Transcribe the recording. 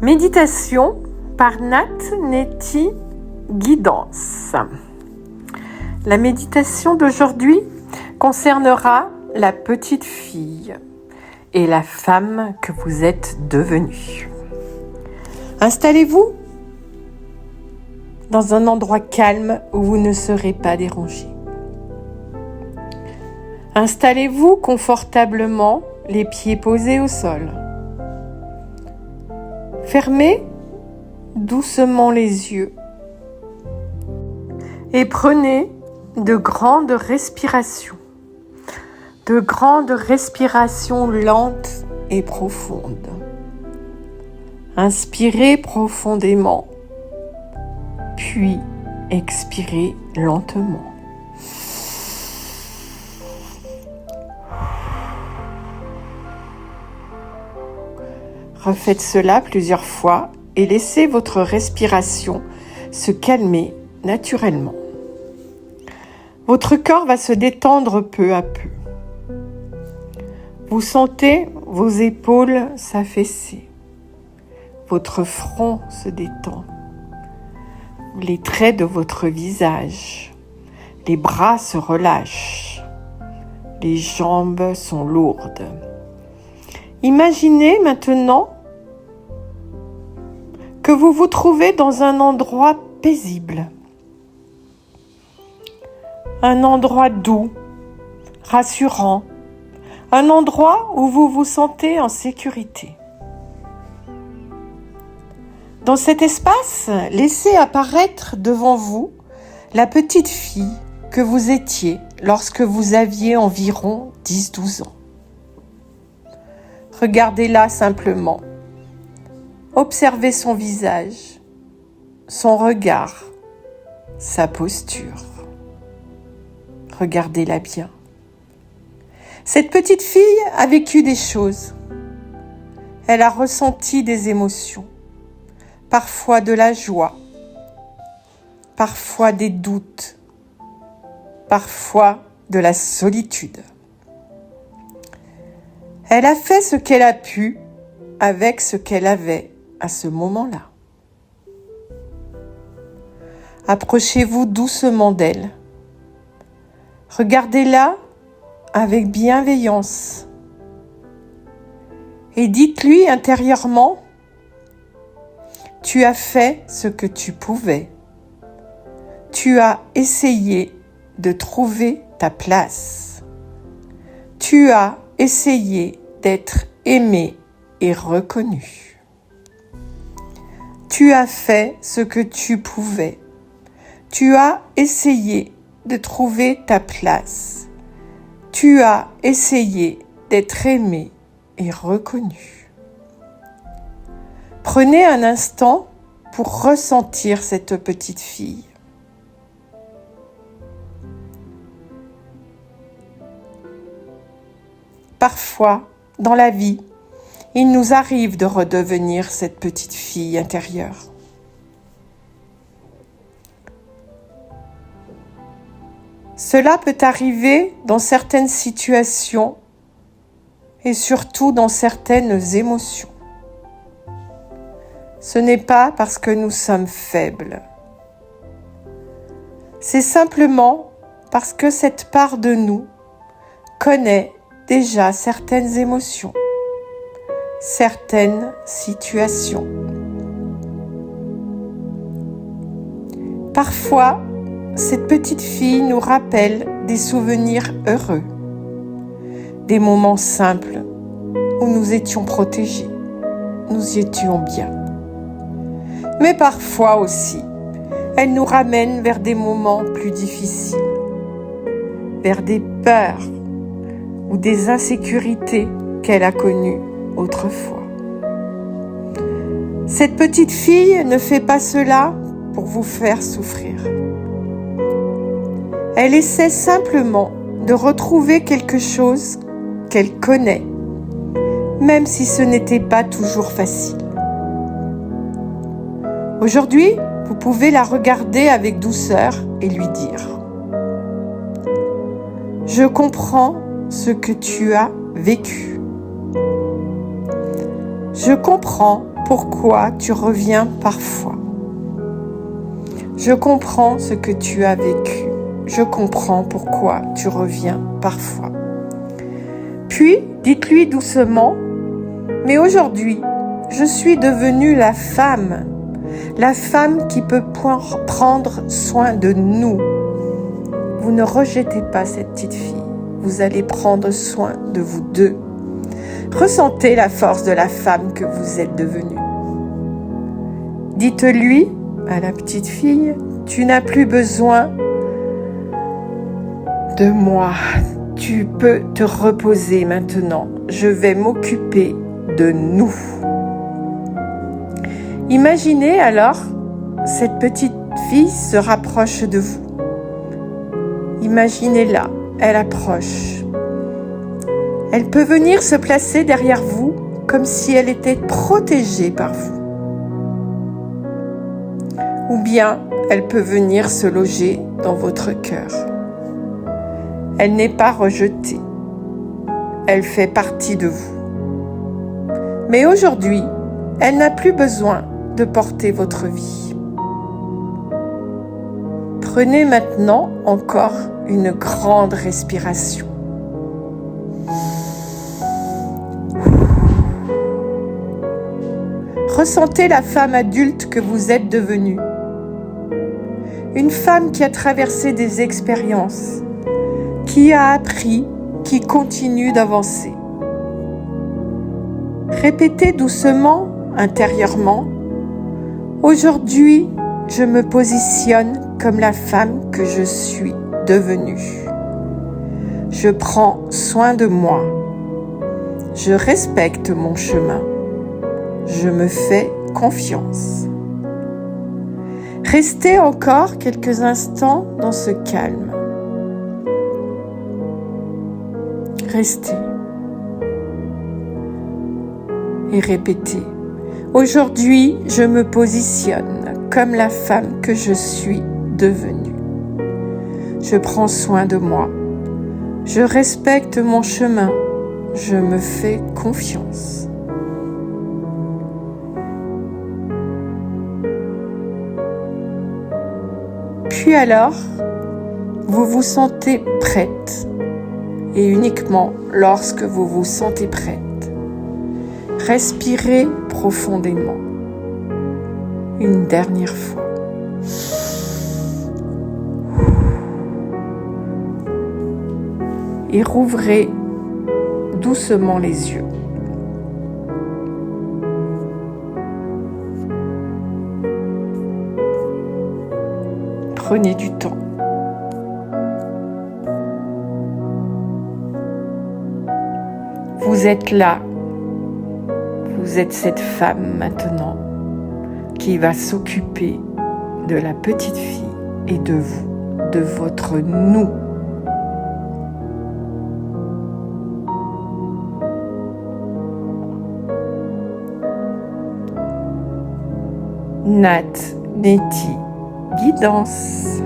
Méditation par Nat Neti Guidance. La méditation d'aujourd'hui concernera la petite fille et la femme que vous êtes devenue. Installez-vous dans un endroit calme où vous ne serez pas dérangé. Installez-vous confortablement, les pieds posés au sol. Fermez doucement les yeux et prenez de grandes respirations lentes et profondes. Inspirez profondément, puis expirez lentement. Refaites cela plusieurs fois et laissez votre respiration se calmer naturellement. Votre corps va se détendre peu à peu. Vous sentez vos épaules s'affaisser. Votre front se détend. Les traits de votre visage. Les bras se relâchent. Les jambes sont lourdes. Imaginez maintenant que vous vous trouvez dans un endroit paisible, un endroit doux, rassurant, un endroit où vous vous sentez en sécurité. Dans cet espace, laissez apparaître devant vous la petite fille que vous étiez lorsque vous aviez environ 10-12 ans. Regardez-la simplement. Observez son visage, son regard, sa posture. Regardez-la bien. Cette petite fille a vécu des choses. Elle a ressenti des émotions, parfois de la joie, parfois des doutes, parfois de la solitude. Elle a fait ce qu'elle a pu avec ce qu'elle avait à ce moment-là. Approchez-vous doucement d'elle. Regardez-la avec bienveillance et dites-lui intérieurement : tu as fait ce que tu pouvais. Tu as essayé de trouver ta place. Tu as essayé d'être aimé et reconnu. Tu as fait ce que tu pouvais. Tu as essayé de trouver ta place. Tu as essayé d'être aimé et reconnu. Prenez un instant pour ressentir cette petite fille. Parfois, dans la vie, il nous arrive de redevenir cette petite fille intérieure. Cela peut arriver dans certaines situations et surtout dans certaines émotions. Ce n'est pas parce que nous sommes faibles. C'est simplement parce que cette part de nous connaît déjà certaines émotions, certaines situations. Parfois, cette petite fille nous rappelle des souvenirs heureux, des moments simples où nous étions protégés, nous étions bien. Mais parfois aussi, elle nous ramène vers des moments plus difficiles, vers des peurs ou des insécurités qu'elle a connues autrefois. Cette petite fille ne fait pas cela pour vous faire souffrir. Elle essaie simplement de retrouver quelque chose qu'elle connaît, même si ce n'était pas toujours facile. Aujourd'hui, vous pouvez la regarder avec douceur et lui dire : je comprends ce que tu as vécu. Je comprends pourquoi tu reviens parfois. Je comprends ce que tu as vécu. Je comprends pourquoi tu reviens parfois. Puis, dites-lui doucement, mais aujourd'hui, je suis devenue la femme qui peut prendre soin de nous. Vous ne rejetez pas cette petite fille. Vous allez prendre soin de vous deux. Ressentez la force de la femme que vous êtes devenue. Dites-lui à la petite fille, tu n'as plus besoin de moi. Tu peux te reposer maintenant. Je vais m'occuper de nous. Imaginez alors cette petite fille se rapproche de vous. Imaginez-la, elle approche. Elle peut venir se placer derrière vous comme si elle était protégée par vous. Ou bien elle peut venir se loger dans votre cœur. Elle n'est pas rejetée. Elle fait partie de vous. Mais aujourd'hui, elle n'a plus besoin de porter votre vie. Prenez maintenant encore une grande respiration. Ressentez la femme adulte que vous êtes devenue. Une femme qui a traversé des expériences, qui a appris, qui continue d'avancer. Répétez doucement, intérieurement, aujourd'hui, je me positionne comme la femme que je suis devenue. Je prends soin de moi. Je respecte mon chemin. Je me fais confiance. Restez encore quelques instants dans ce calme. Restez. Et répétez. Aujourd'hui, je me positionne comme la femme que je suis devenue. Je prends soin de moi. Je respecte mon chemin. Je me fais confiance. Puis alors, vous vous sentez prête. Et uniquement lorsque vous vous sentez prête, respirez profondément. Une dernière fois. Et rouvrez doucement les yeux. Prenez du temps. Vous êtes là. Vous êtes cette femme maintenant qui va s'occuper de la petite fille et de vous, de votre nous. Nat Neti Guidance.